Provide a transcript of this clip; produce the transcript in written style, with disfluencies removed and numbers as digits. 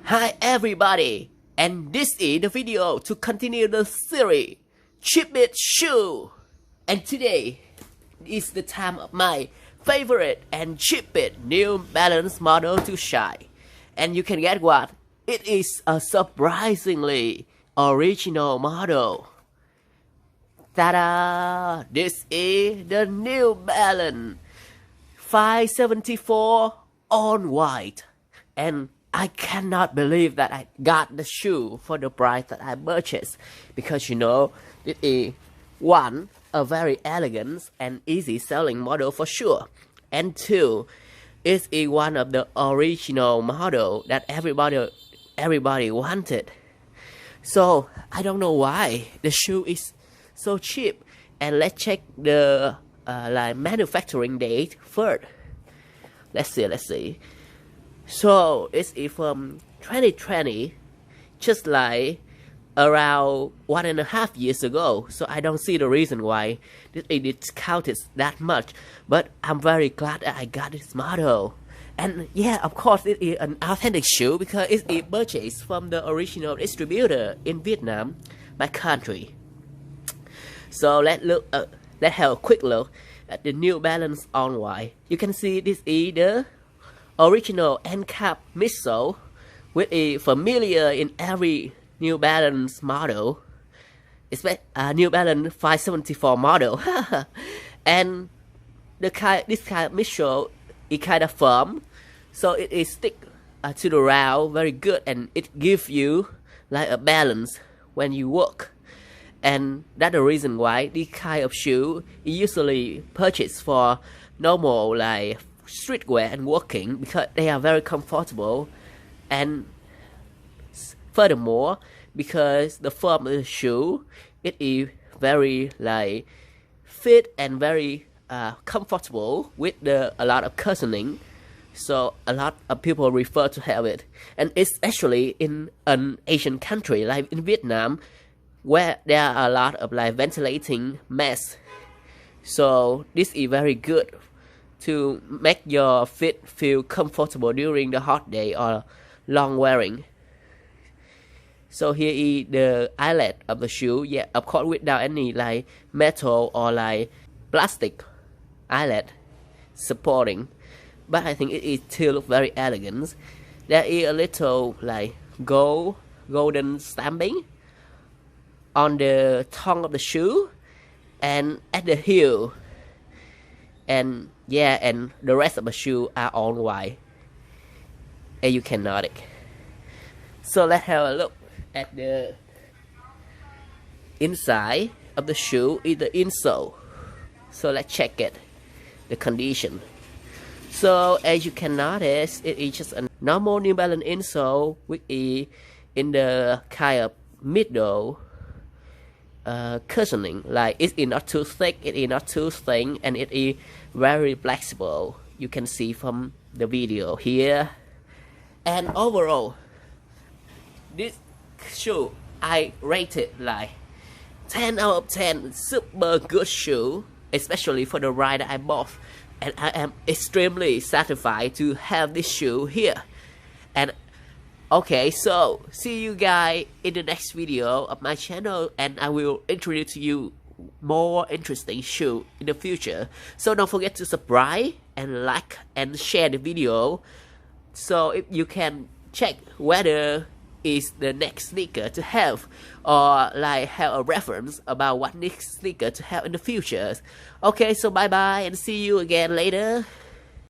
Hi everybody, and this is the video to continue the series Chim shoe. And today is the time of my favorite and cheapest New Balance model to shine. And you can get what? It is a surprisingly original model. Ta-da! This is the New Balance 574 on white. And I cannot believe that I got the shoe for the price that I purchased, because it is one, a very elegant and easy selling model for sure, and two, it is one of the original model that everybody wanted. So I don't know why the shoe is so cheap. And let's check the manufacturing date first. Let's see. So it's from 2020, just like around 1.5 years ago. So I don't see the reason why it discounted that much. But I'm very glad that I got this model. And yeah, of course it is an authentic shoe because it is purchased from the original distributor in Vietnam, my country. So let's have a quick look at the New Balance on white. You can see this is the original end cap midsole, which is familiar in every New Balance model, New Balance 574 model. And this kind of midsole is kind of firm, so it is stick to the ground very good, and it gives you like a balance when you walk. And that's the reason why this kind of shoe is usually purchased for normal like streetwear and walking, because they are very comfortable. And furthermore, because the form of the shoe, it is very like fit and very comfortable with a lot of cushioning. So a lot of people refer to have it, and it's actually in an Asian country like in Vietnam, where there are a lot of like ventilating masks. So this is very good to make your feet feel comfortable during the hot day or long wearing. So here is the eyelet of the shoe. Yeah, of course without any like metal or like plastic eyelet supporting, but I think it still looks very elegant. There is a little like golden stamping on the tongue of the shoe and at the heel. And yeah, and the rest of the shoe are on white, and you can notice. So let's have a look at the inside of the shoe, is the insole. So let's check it, the condition. So as you can notice, it is just a normal New Balance insole, which is in the kind of middle cushioning. Like it is not too thick, it is not too thin, and it is very flexible. You can see from the video here. And overall, this shoe I rated like 10 out of 10. Super good shoe, especially for the ride that I bought. And I am extremely satisfied to have this shoe here. And okay, so see you guys in the next video of my channel, and I will introduce to you more interesting shoe in the future. So don't forget to subscribe and like and share the video, so if you can check whether is the next sneaker to have, or like have a reference about what next sneaker to have in the future. Okay, so bye bye and see you again later.